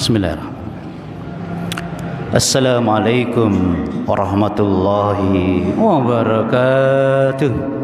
Bismillahirrahmanirrahim. Assalamualaikum warahmatullahi wabarakatuh.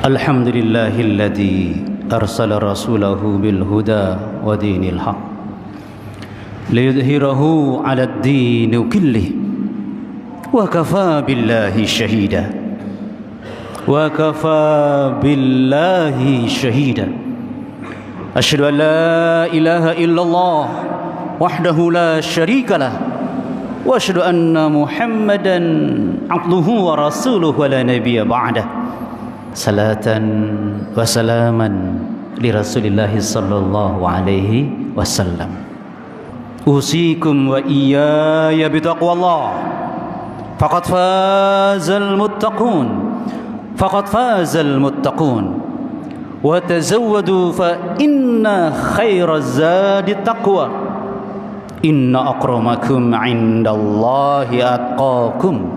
Alhamdulillahilladzi arsala rasulahu bil huda wa dinil haq liyudhhirahu 'alad dini kullih wa kafaa billahi shahida asyhadu an la ilaha illallah wahdahu la syarika lah wa asyhadu anna muhammadan 'abduhu wa rasuluhu wa la nabiyya ba'dah. Salatan wa salaman li Rasulillah sallallahu alaihi wasallam. Usikum wa iyaya bitaqwallah. Faqad fazal muttaqun. Wa tazawwadu fa inna khairaz zadi taqwa. Inna akramakum 'indallahi atqakum.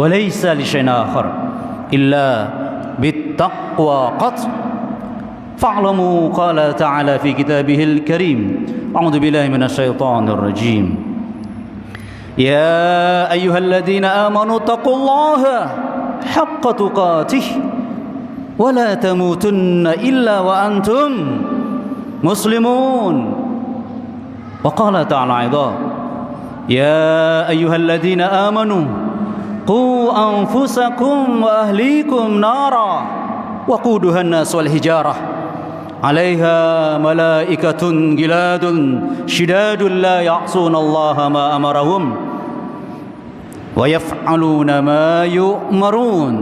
Wa laysa li syai'in akhar illa bittaqwa qat. Fa'lamu qala ta'ala fi kitabihil karim. A'udzu billahi minasyaitonir rajim. Ya ayyuhalladzina amanu taqullaha حق تقاته ولا تموتن إلا وأنتم مسلمون. وقال تعالى أيضا يا أيها الذين آمنوا قوا أنفسكم وأهليكم نارا وقودها الناس والحجارة عليها ملائكة غلاظ شداد لا يعصون الله ما أمرهم ويفعلون ما يؤمرون.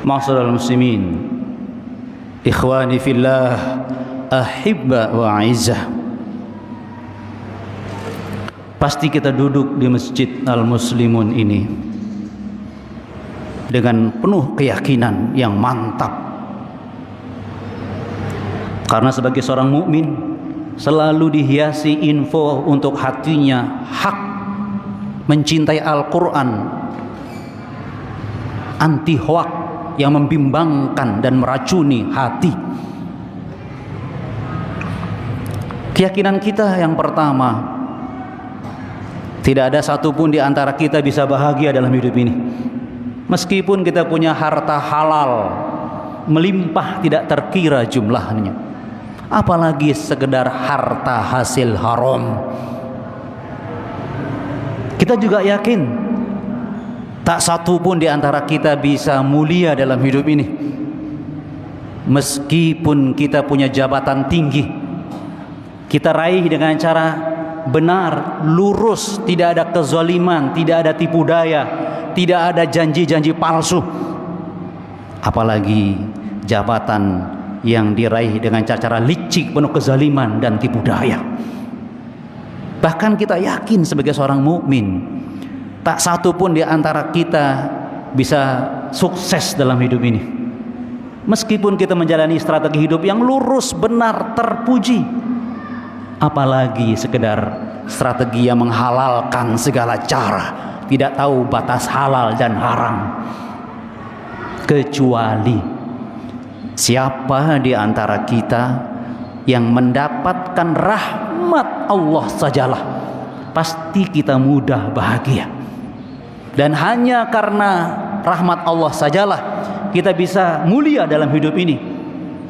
Ma'asyiral muslimin, ikhwani fillah, ahibba wa a'izzah. Pasti kita duduk di Masjid Al-Muslimun ini dengan penuh keyakinan yang mantap. Karena sebagai seorang mukmin selalu dihiasi info untuk hatinya hak, mencintai Al-Quran, anti hoak yang membimbangkan dan meracuni hati. Keyakinan kita yang pertama, tidak ada satupun di antara kita bisa bahagia dalam hidup ini. Meskipun kita punya harta halal melimpah tidak terkira jumlahnya, apalagi sekedar harta hasil haram. Kita juga yakin tak satu pun di antara kita bisa mulia dalam hidup ini. Meskipun kita punya jabatan tinggi, kita raih dengan cara benar, lurus, tidak ada kezaliman, tidak ada tipu daya, tidak ada janji-janji palsu. Apalagi jabatan yang diraih dengan cara licik, penuh kezaliman dan tipu daya. Bahkan kita yakin sebagai seorang mukmin, tak satu pun di antara kita bisa sukses dalam hidup ini. Meskipun kita menjalani strategi hidup yang lurus, benar, terpuji, apalagi sekedar strategi yang menghalalkan segala cara, tidak tahu batas halal dan haram. Kecuali siapa di antara kita yang mendapatkan rahmat Allah sajalah, pasti kita mudah bahagia. Dan hanya karena rahmat Allah sajalah kita bisa mulia dalam hidup ini.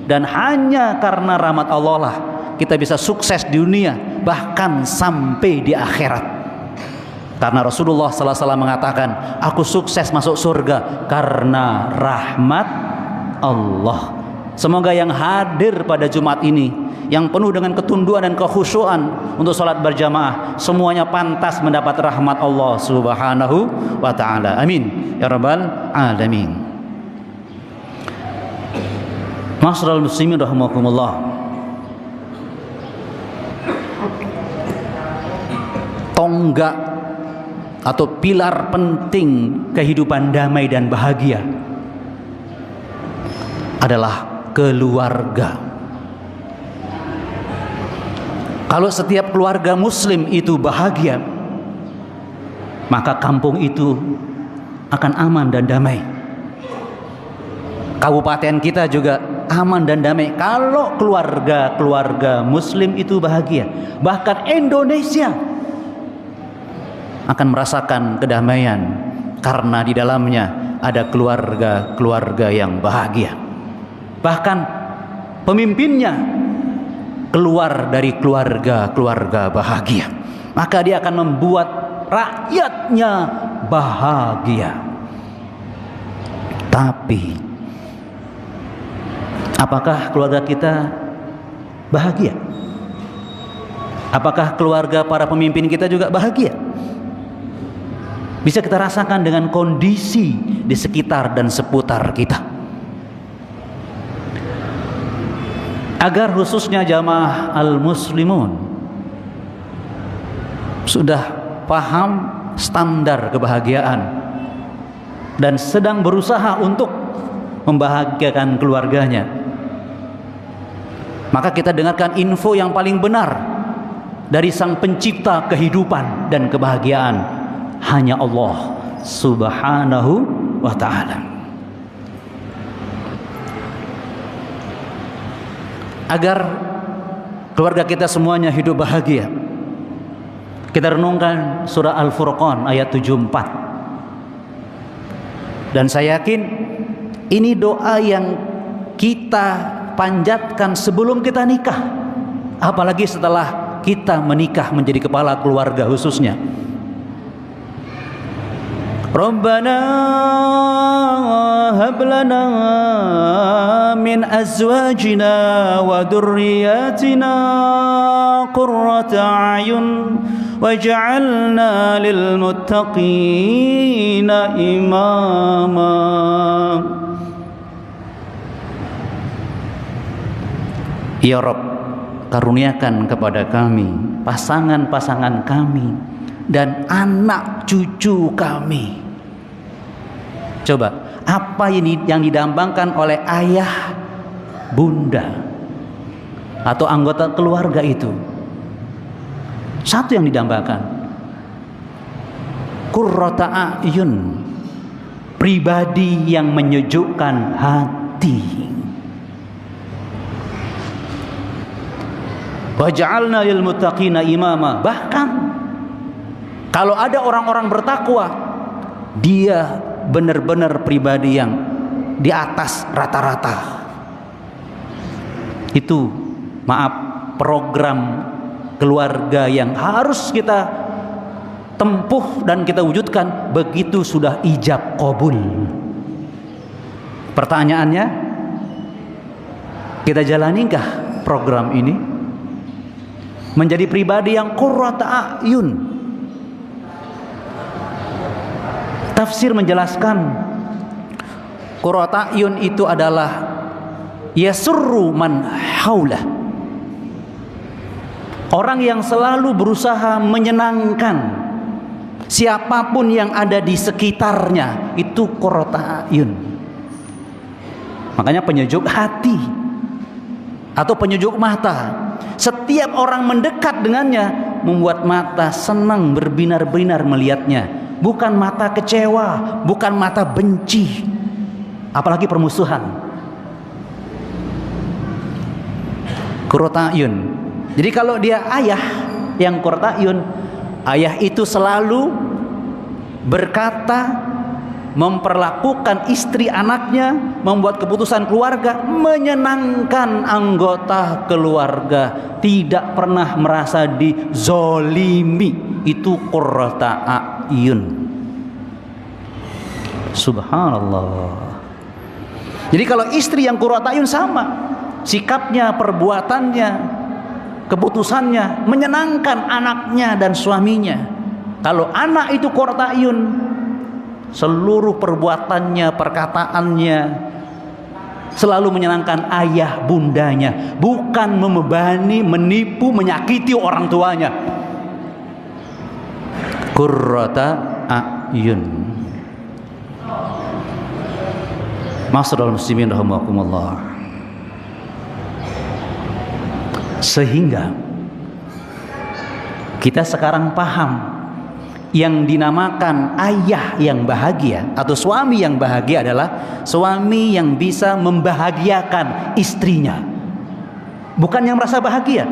Dan hanya karena rahmat Allah lah kita bisa sukses di dunia, bahkan sampai di akhirat. Karena Rasulullah sallallahu alaihi wasallam mengatakan, aku sukses masuk surga karena rahmat Allah. Semoga yang hadir pada Jumat ini, yang penuh dengan ketunduan dan kekhusyuan untuk salat berjamaah, semuanya pantas mendapat rahmat Allah Subhanahu wa taala. Amin ya rabbal alamin. Ma'asyiral muslimin rahimakumullah. Tonggak atau pilar penting kehidupan damai dan bahagia adalah keluarga. Kalau setiap keluarga muslim itu bahagia, maka kampung itu akan aman dan damai. Kabupaten kita juga aman dan damai kalau keluarga muslim itu bahagia. Bahkan Indonesia akan merasakan kedamaian karena di dalamnya ada keluarga yang bahagia. Bahkan pemimpinnya keluar dari keluarga bahagia, maka dia akan membuat rakyatnya bahagia. Tapi apakah keluarga kita bahagia? Apakah keluarga para pemimpin kita juga bahagia? Bisa kita rasakan dengan kondisi di sekitar dan seputar kita. Agar khususnya jamaah Al-Muslimun sudah paham standar kebahagiaan dan sedang berusaha untuk membahagiakan keluarganya, maka kita dengarkan info yang paling benar dari Sang Pencipta kehidupan dan kebahagiaan, hanya Allah Subhanahu wa ta'ala. Agar keluarga kita semuanya hidup bahagia, kita renungkan surah Al-Furqan ayat 74. Dan saya yakin ini doa yang kita panjatkan sebelum kita nikah, apalagi setelah kita menikah menjadi kepala keluarga khususnya. Rabbana hab lana min azwajina wa dhurriyyatina qurrata a'yun waj'alna lil muttaqina imama. Ya Rabb, karuniakan kepada kami pasangan-pasangan kami dan anak cucu kami. Coba, apa yang didambangkan oleh ayah, bunda, atau anggota keluarga itu? Satu yang didambakan, qurrata a'yun, pribadi yang menyejukkan hati. Waj'alna lil muttaqina imama. Bahkan kalau ada orang-orang bertakwa, dia benar-benar pribadi yang di atas rata-rata. Itu, maaf, program keluarga yang harus kita tempuh dan kita wujudkan begitu sudah ijab qabul. Pertanyaannya, kita jalanikah program ini menjadi pribadi yang qurrata a'yun? Tafsir menjelaskan qurrata a'yun itu adalah yasurru man haulah, orang yang selalu berusaha menyenangkan siapapun yang ada di sekitarnya, itu qurrata a'yun. Makanya penyejuk hati atau penyejuk mata. Setiap orang mendekat dengannya membuat mata senang berbinar-binar melihatnya. Bukan mata kecewa, bukan mata benci, apalagi permusuhan. Qurrata a'yun. Jadi kalau dia ayah yang qurrata a'yun, ayah itu selalu berkata, memperlakukan istri anaknya, membuat keputusan keluarga, menyenangkan anggota keluarga, tidak pernah merasa dizolimi. Itu qurrata a'yun. Subhanallah. Jadi kalau istri yang qurrata a'yun sama sikapnya, perbuatannya, keputusannya menyenangkan anaknya dan suaminya. Kalau anak itu qurrata a'yun, seluruh perbuatannya, perkataannya selalu menyenangkan ayah bundanya, bukan membebani, menipu, menyakiti orang tuanya. Qurrata a'yun. Ma'asyiral muslimin rahimakumullah. Sehingga kita sekarang paham yang dinamakan ayah yang bahagia atau suami yang bahagia adalah suami yang bisa membahagiakan istrinya. Bukan yang merasa bahagia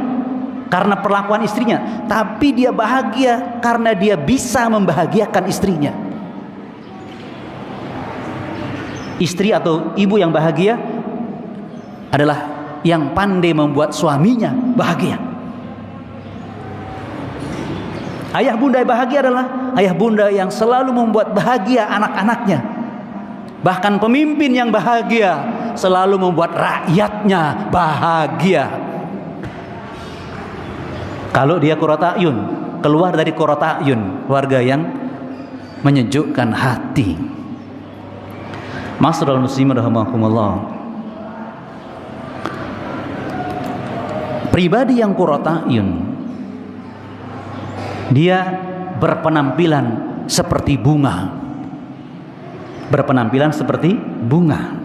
karena perlakuan istrinya, tapi dia bahagia karena dia bisa membahagiakan istrinya. Istri atau ibu yang bahagia adalah yang pandai membuat suaminya bahagia. Ayah bunda yang bahagia adalah ayah bunda yang selalu membuat bahagia anak-anaknya. Bahkan pemimpin yang bahagia selalu membuat rakyatnya bahagia. Kalau dia qurrata a'yun, keluar dari qurrata a'yun, keluarga yang menyejukkan hati. Ma'asyiral muslimin rahimakumullah. Pribadi yang qurrata a'yun, dia berpenampilan seperti bunga. Berpenampilan seperti bunga.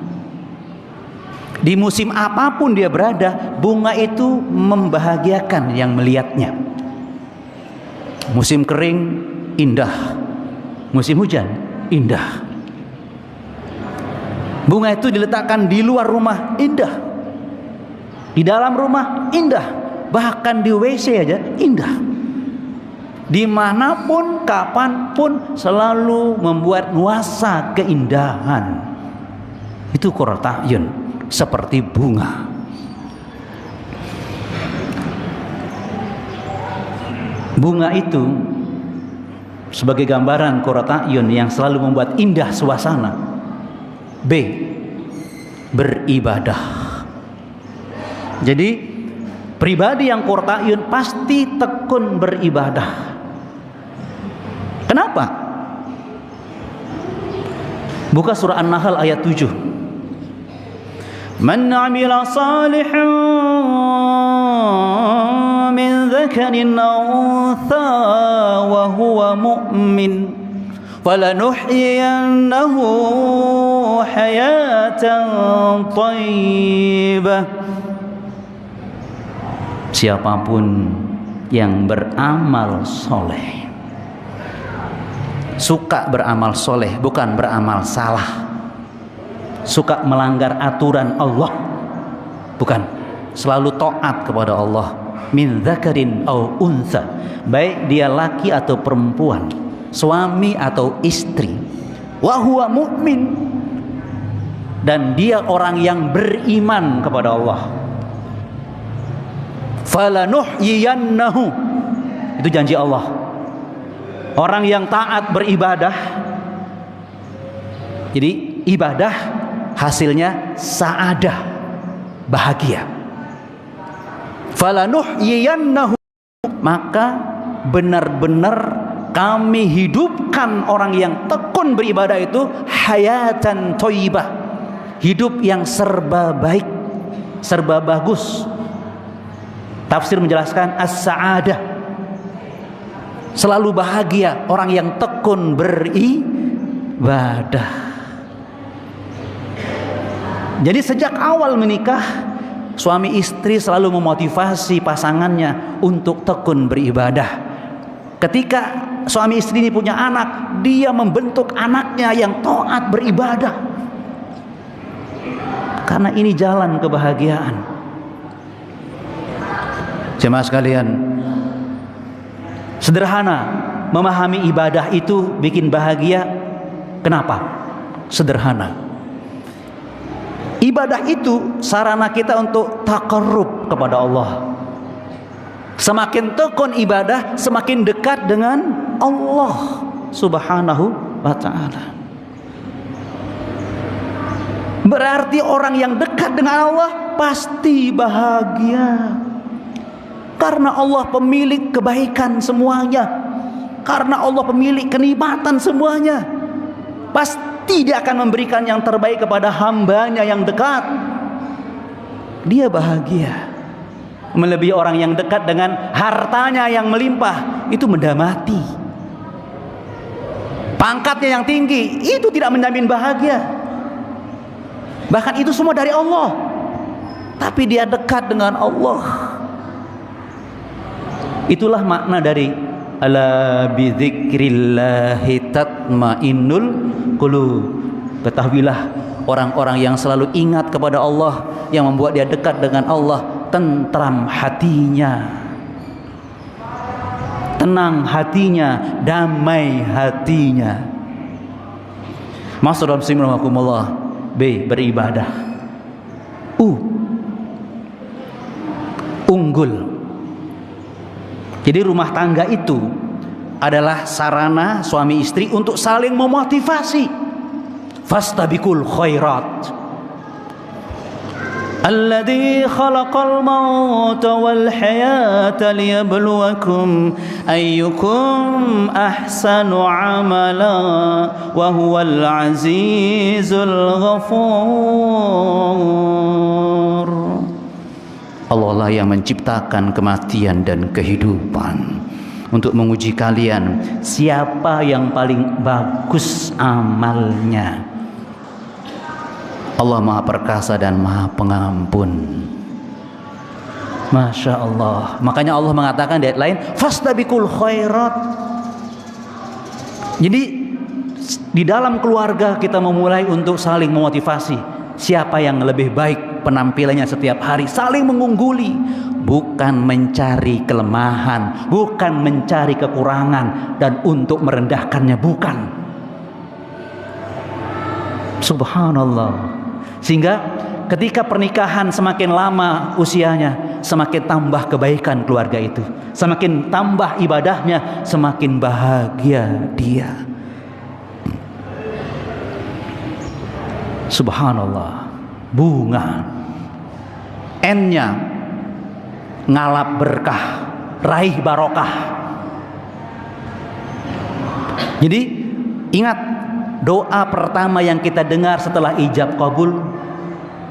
Di musim apapun dia berada, bunga itu membahagiakan yang melihatnya. Musim kering indah, musim hujan indah. Bunga itu diletakkan di luar rumah indah, di dalam rumah indah, bahkan di WC aja indah. dimanapun, kapanpun, selalu membuat nuansa keindahan. Itu qurratu a'yun, seperti bunga. Bunga itu sebagai gambaran qurratu a'yun yang selalu membuat indah suasana. B, beribadah. Jadi pribadi yang qurratu a'yun pasti tekun beribadah. Kenapa? Buka surah An-Nahl ayat 7. Man 'amila salihan min dzakarin aw untha wa huwa mu'min falanuhyiyannahu hayatan thayyibah. Siapapun yang beramal soleh, suka beramal soleh, bukan beramal salah, suka melanggar aturan Allah, bukan, selalu taat kepada Allah. Min dzakarin aw untha, baik dia laki atau perempuan, suami atau istri. Wa huwa mu'min, dan dia orang yang beriman kepada Allah. Falanuhyiyannahu, itu janji Allah. Orang yang taat beribadah, jadi ibadah hasilnya sa'adah, bahagia. Falanuhyiyannahu, maka benar-benar kami hidupkan orang yang tekun beribadah itu hayatan thayyibah, hidup yang serba baik, serba bagus. Tafsir menjelaskan as-sa'adah, selalu bahagia orang yang tekun beribadah. Jadi sejak awal menikah, suami istri selalu memotivasi pasangannya untuk tekun beribadah. Ketika suami istri ini punya anak, dia membentuk anaknya yang taat beribadah, karena ini jalan kebahagiaan. Jemaah sekalian, sederhana memahami ibadah itu bikin bahagia. Kenapa? Sederhana. Ibadah itu sarana kita untuk taqarrub kepada Allah. Semakin tekun ibadah, semakin dekat dengan Allah Subhanahu wa ta'ala. Berarti orang yang dekat dengan Allah pasti bahagia, karena Allah pemilik kebaikan semuanya, karena Allah pemilik kenikmatan semuanya. Pasti dia akan memberikan yang terbaik kepada hambanya yang dekat. Dia bahagia. Melebihi orang yang dekat dengan hartanya yang melimpah, itu mendamati. Pangkatnya yang tinggi, itu tidak menjamin bahagia. Bahkan itu semua dari Allah, tapi dia dekat dengan Allah. Itulah makna dari ala bidzikrillahi tatmainnul qulub. Ketahuilah, orang-orang yang selalu ingat kepada Allah, yang membuat dia dekat dengan Allah, tentram hatinya, tenang hatinya, damai hatinya. Maksud dalam simrahakumullah. B, beribadah. Unggul. Jadi rumah tangga itu adalah sarana suami istri untuk saling memotivasi. Fastabiqul khairat. Alladzi khalaqal mauta wal hayata liyabluwakum ayyukum ahsanu amala wa huwal azizul ghafur. Allah lah yang menciptakan kematian dan kehidupan untuk menguji kalian siapa yang paling bagus amalnya. Allah Maha Perkasa dan Maha Pengampun. Masya Allah. Makanya Allah mengatakan di ayat lain, fastabiqul khairat. Jadi di dalam keluarga kita memulai untuk saling memotivasi. Siapa yang lebih baik penampilannya setiap hari, saling mengungguli. bukan mencari kelemahan, bukan mencari kekurangan dan untuk merendahkannya, bukan. Subhanallah. Sehingga ketika pernikahan semakin lama usianya, semakin tambah kebaikan keluarga itu, semakin tambah ibadahnya, semakin bahagia dia. Subhanallah. Bunga, N-nya ngalap berkah, raih barokah. Jadi ingat, doa pertama yang kita dengar setelah ijab kabul,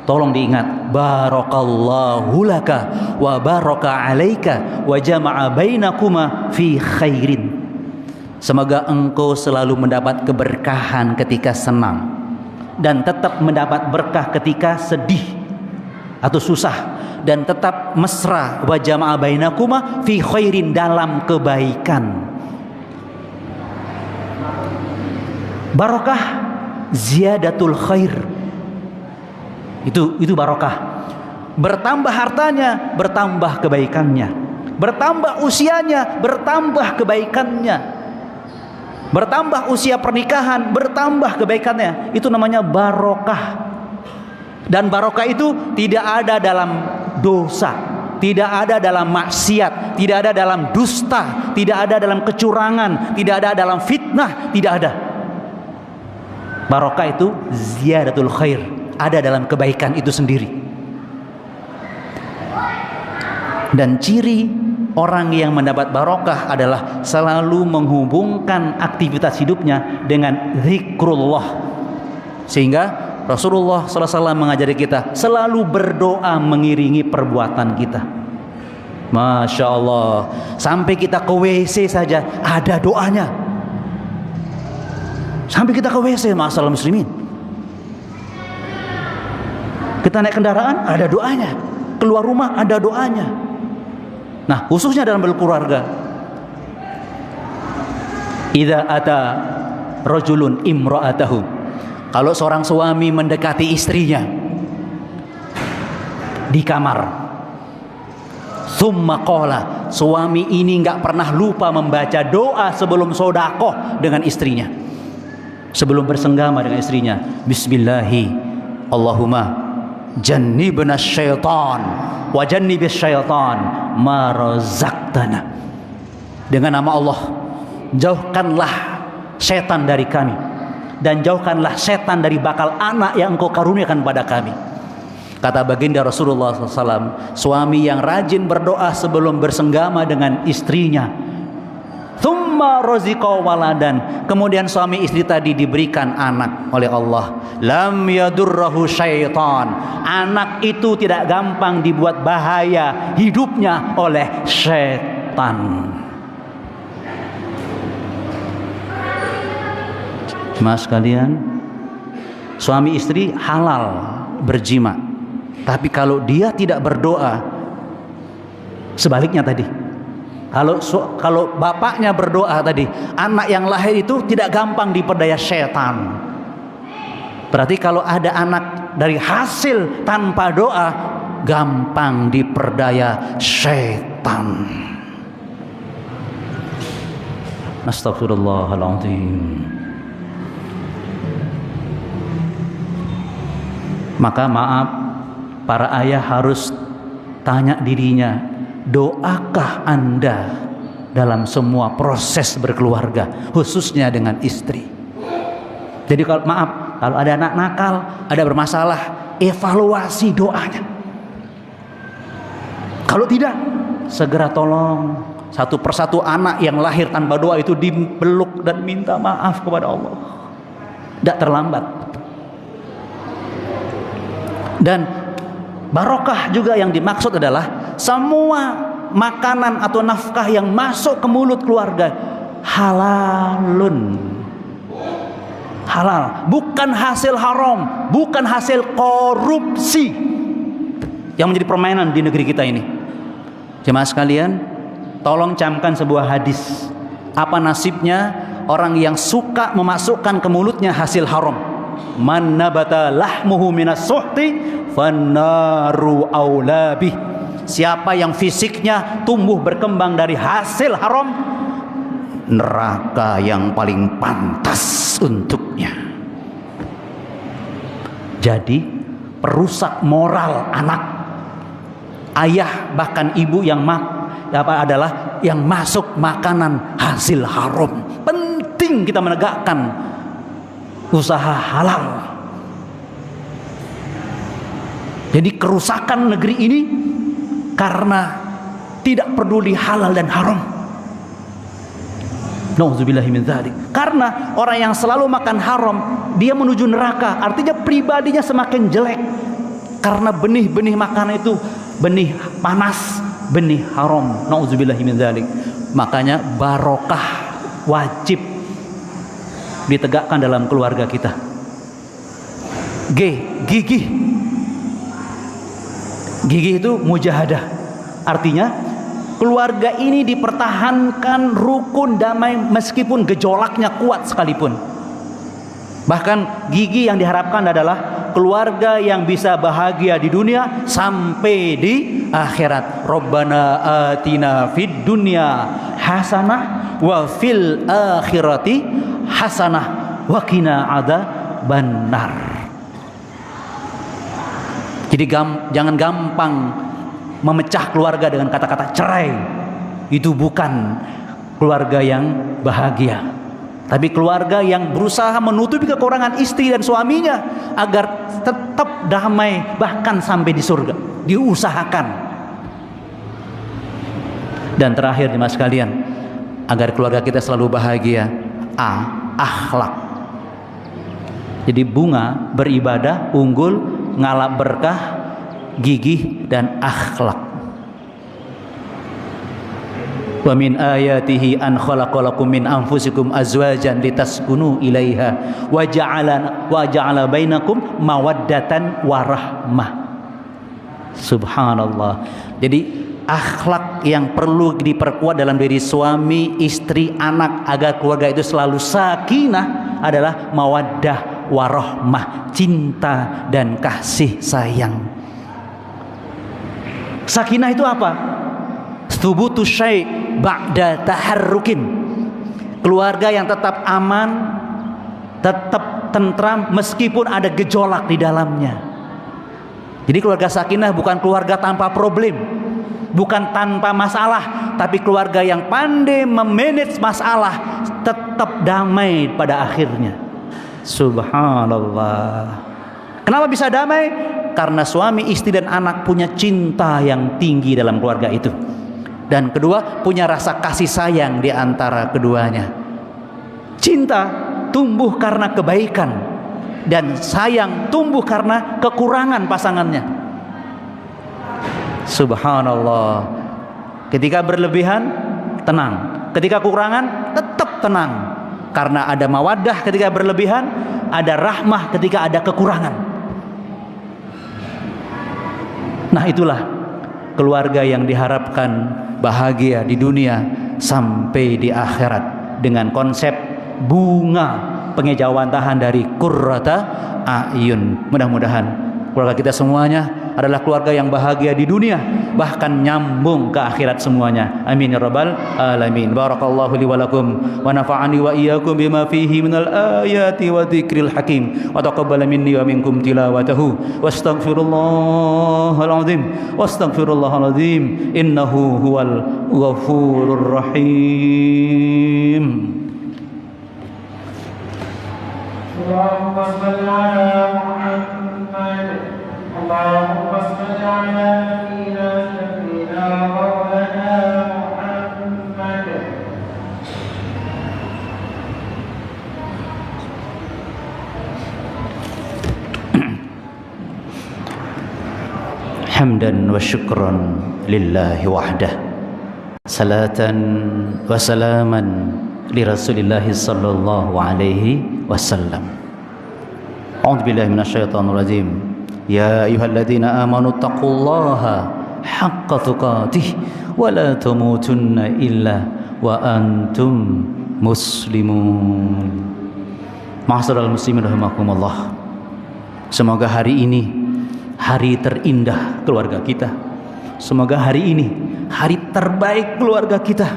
tolong diingat, barakallahu laka wa baraka alaika wa jama'a bainakuma fi khairin. Semoga engkau selalu mendapat keberkahan ketika senang dan tetap mendapat berkah ketika sedih atau susah, dan tetap mesra, wa jama'a bainakuma fi khairin, dalam kebaikan. Barokah ziyadatul khair. Itu barokah. Bertambah hartanya, bertambah kebaikannya. Bertambah usianya, bertambah kebaikannya. Bertambah usia pernikahan, bertambah kebaikannya. Itu namanya barokah. Dan barokah itu tidak ada dalam dosa, tidak ada dalam maksiat, tidak ada dalam dusta, tidak ada dalam kecurangan, tidak ada dalam fitnah, tidak ada. Barokah itu ziyadatul khair, ada dalam kebaikan itu sendiri. Dan ciri orang yang mendapat barokah adalah selalu menghubungkan aktivitas hidupnya dengan zikrullah. Sehingga Rasulullah SAW mengajari kita selalu berdoa mengiringi perbuatan kita. Masya Allah, sampai kita ke WC saja ada doanya. Sampai kita ke WC, masalah muslimin, kita naik kendaraan ada doanya, keluar rumah ada doanya. Nah, khususnya dalam berkeluarga, idza ata rajulun imra'atahu, kalau seorang suami mendekati istrinya di kamar, summa qala, suami ini enggak pernah lupa membaca doa sebelum sedekah dengan istrinya, sebelum bersenggama dengan istrinya, bismillahi Allahumma jannibna syaitan wa jannibis syaitan ma razaqtana. Dengan nama Allah, jauhkanlah setan dari kami dan jauhkanlah setan dari bakal anak yang engkau karuniakan pada kami. Kata baginda Rasulullah SAW, suami yang rajin berdoa sebelum bersenggama dengan istrinya, thumma raziqa waladan, kemudian suami istri tadi diberikan anak oleh Allah, lam yadurrahu syaitan, anak itu tidak gampang dibuat bahaya hidupnya oleh syaitan. Mas kalian, suami istri halal berjima, tapi kalau dia tidak berdoa, sebaliknya tadi, kalau bapaknya berdoa tadi, anak yang lahir itu tidak gampang diperdaya setan. Berarti kalau ada anak dari hasil tanpa doa, gampang diperdaya setan. Astagfirullahaladzim. Maka maaf, para ayah harus tanya dirinya, doakah Anda dalam semua proses berkeluarga, khususnya dengan istri? Jadi kalau maaf, kalau ada anak nakal, ada bermasalah, evaluasi doanya. Kalau tidak, segera tolong satu persatu anak yang lahir tanpa doa itu dipeluk dan minta maaf kepada Allah. Tidak terlambat. Dan barokah juga yang dimaksud adalah semua makanan atau nafkah yang masuk ke mulut keluarga halalun, halal, bukan hasil haram, bukan hasil korupsi yang menjadi permainan di negeri kita ini. Jemaah sekalian, tolong camkan sebuah hadis. Apa nasibnya orang yang suka memasukkan ke mulutnya hasil haram? Man nabata lahmuhu minas suhti fannaru aula bih. siapa yang fisiknya tumbuh berkembang dari hasil haram, neraka yang paling pantas untuknya. Jadi perusak moral anak, ayah bahkan ibu yang adalah yang masuk makanan hasil haram. Penting kita menegakkan usaha halal. Jadi kerusakan negeri ini karena tidak peduli halal dan haram. Nauzubillahi min dzalik. Karena orang yang selalu makan haram, dia menuju neraka. Artinya pribadinya semakin jelek. Karena benih-benih makanan itu benih panas, benih haram. Nauzubillahi min dzalik. Makanya barokah wajib ditegakkan dalam keluarga kita. Gigih. Gigih itu mujahadah. Artinya keluarga ini dipertahankan rukun damai meskipun gejolaknya kuat sekalipun. Bahkan gigih yang diharapkan adalah keluarga yang bisa bahagia di dunia sampai di akhirat. Rabbana atina fid dunya hasanah wa fil akhirati hasanah wa qina adzabannar. Jadi jangan gampang memecah keluarga dengan kata-kata cerai. Itu bukan keluarga yang bahagia. Tapi keluarga yang berusaha menutupi kekurangan istri dan suaminya agar tetap damai bahkan sampai di surga. Diusahakan. Dan terakhir jemaah sekalian, agar keluarga kita selalu bahagia, akhlak. Jadi bunga beribadah unggul, ngalap berkah, gigih dan akhlak. Wa min ayatihi an khalaqalakum min anfusikum azwajan litaskunu ilaiha wa ja'ala bainakum mawaddatan wa rahmah. Subhanallah. Jadi akhlak yang perlu diperkuat dalam diri suami, istri, anak agar keluarga itu selalu sakinah adalah mawaddah warahmah, cinta dan kasih sayang. Sakinah itu apa? Thubutu syai' ba'da taharrukin. Keluarga yang tetap aman, tetap tentram meskipun ada gejolak di dalamnya. Jadi keluarga sakinah bukan keluarga tanpa problem, bukan tanpa masalah, tapi keluarga yang pandai memanage masalah, tetap damai pada akhirnya. Subhanallah. Kenapa bisa damai? Karena suami, istri dan anak punya cinta yang tinggi dalam keluarga itu. Dan kedua, punya rasa kasih sayang di antara keduanya. Cinta tumbuh karena kebaikan dan sayang tumbuh karena kekurangan pasangannya. Subhanallah. Ketika berlebihan tenang, ketika kekurangan tetap tenang. Karena ada mawaddah ketika berlebihan, ada rahmah ketika ada kekurangan. Nah, itulah keluarga yang diharapkan bahagia di dunia sampai di akhirat dengan konsep bunga pengejawantahan dari qurrata a'yun. Mudah-mudahan keluarga kita semuanya adalah keluarga yang bahagia di dunia, bahkan nyambung ke akhirat semuanya. Amin ya rabbal alamin. Barakallahu li wa lakum wa nafa'ani wa iyyakum bima fihi minal ayati wa dzikril hakim wa taqabbala minni wa minkum tilawatahu wastaghfirullahal azim innahu huwal ghafurur rahim. Allahumma shalli ala Muhammad. Allahumma salli ala nabiyyina sayyidina maulana Muhammad. Hamdan wa syukran lillahi wahdah. Salatan wa salaman li Rasulillah sallallahu alaihi wasallam. A'udzu billahi minasyaitonir rajim. Ya ayyuhalladzina amanu taqullaha haqqa tuqatih wa la tamutunna illa wa antum muslimun. Ma'asyiral muslimin rahimakumullah. Semoga hari ini hari terindah keluarga kita, Semoga hari ini hari terbaik keluarga kita,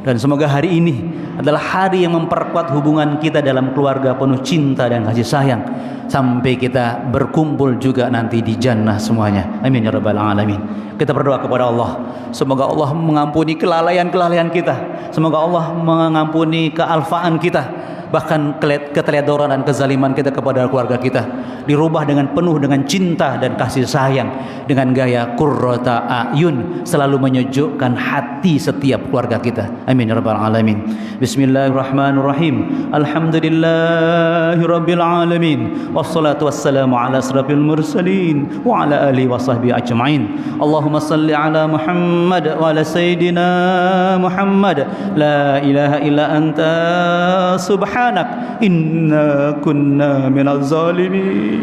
dan semoga hari ini adalah hari yang memperkuat hubungan kita dalam keluarga penuh cinta dan kasih sayang, sampai kita berkumpul juga nanti di jannah semuanya. Amin ya rabbal alamin. Kita berdoa kepada Allah, semoga Allah mengampuni kelalaian-kelalaian kita, semoga Allah mengampuni kealfaan kita, bahkan keteledoran dan kezaliman kita kepada keluarga kita dirubah dengan penuh dengan cinta dan kasih sayang, dengan gaya qurrata a'yun, selalu menyejukkan hati setiap keluarga kita. Amin ya rabbal alamin. Bismillahirrahmanirrahim. Alhamdulillahi rabbil alamin, wassalatu wassalamu ala asrafil mursalin wa ala alihi wa sahbihi ajma'in. Allahumma salli ala Muhammad wa ala sayyidina Muhammad. La ilaha illa anta subhanak inna kunna minaz zalimin.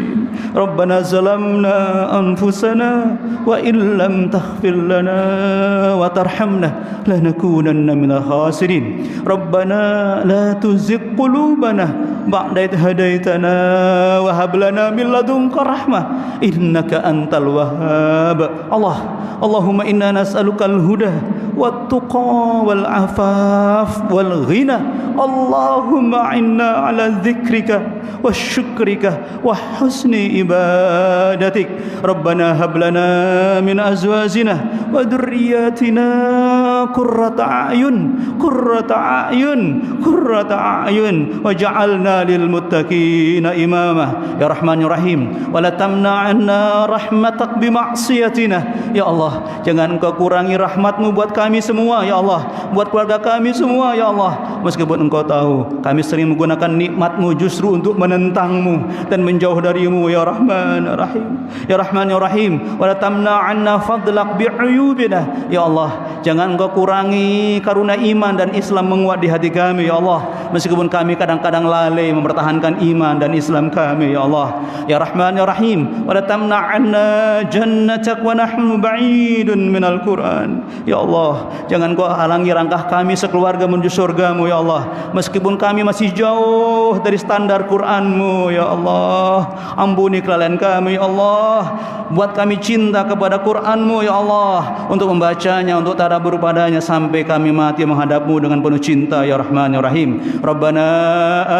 Rabbana zalamna anfusana wa in lam taghfir lana wa tarhamna lanakunanna minal khasirin. Rabbana la tuzigh qulubana ba'da idh hadaitana wa hab lana min ladunka rahmah innaka antal wahhab. Allahumma inna nas'aluka al-huda wat tuqa wal afaf wal ghina. Allahumma inna ala dzikrika wa syukrika wa husni ibadatik. Rabbana hab lana min azwajina wa dhurriyyatina qurrata a'yun waj'alna lil muttaqina imama. Ya Rahman ya Rahim, wa la tamna'anna rahmatak bi ma'siyatina. Ya Allah, jangan Engkau kurangi rahmat-Mu buat kami semua ya Allah, buat keluarga kami semua ya Allah. Meskipun Engkau tahu kami sering menggunakan nikmat-Mu justru untuk menentang-Mu dan menjauh dari-Mu ya Rahman ya Rahim. Ya Rahman ya Rahim, wa la tamna'anna fadlak bi'uyubina. Ya Allah, jangan Engkau kurangi karunia iman dan Islam menguat di hati kami ya Allah, meskipun kami kadang-kadang lalai mempertahankan iman dan Islam kami ya Allah. Ya Rahman ya Rahim, wa la tamna'anna jannatak wa nahnu ba'idun minal Qur'an. Ya Allah, jangan Kau halangi langkah kami sekeluarga menuju surga-Mu ya Allah, meskipun kami masih jauh dari standar Quran-Mu ya Allah. Ampuni kelalaian kami ya Allah, buat kami cinta kepada Quran-Mu ya Allah, untuk membacanya, untuk tadabbur padanya sampai kami mati menghadap-Mu dengan penuh cinta ya Rahman ya Rahim. Rabbana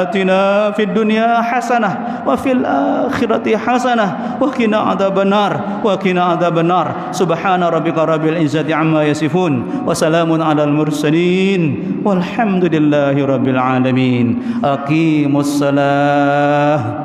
atina fid dunya hasanah wa fil akhirati hasanah wa qina adzabannar subhana rabbika rabbil izzati amma yasifun wa salamun alal mursalin walhamdulillahi rabbil alamin. Aqimus salah.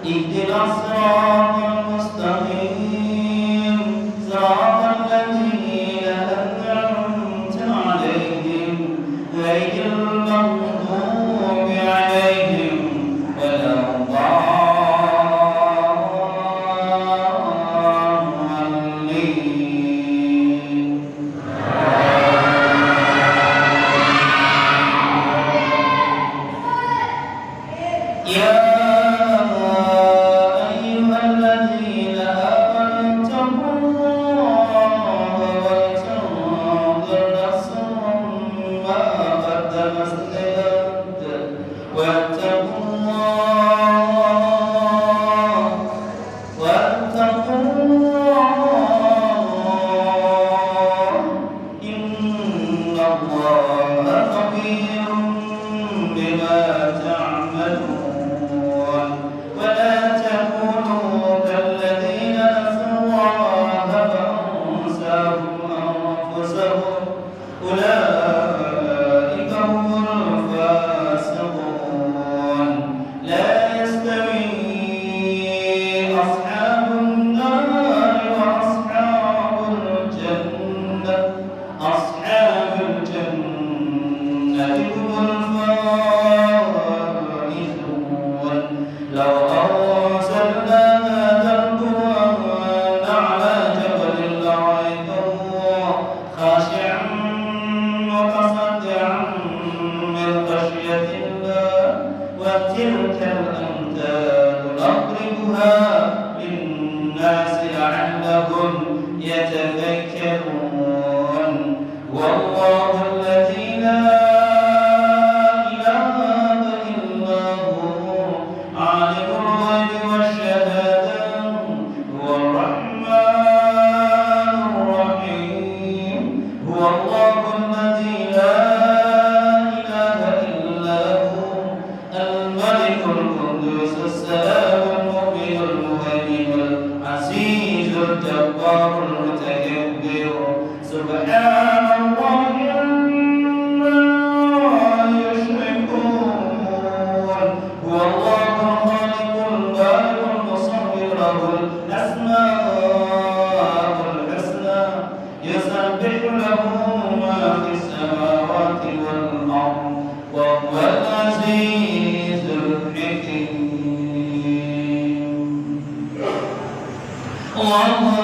اهدنا الصراط المستقيم Allah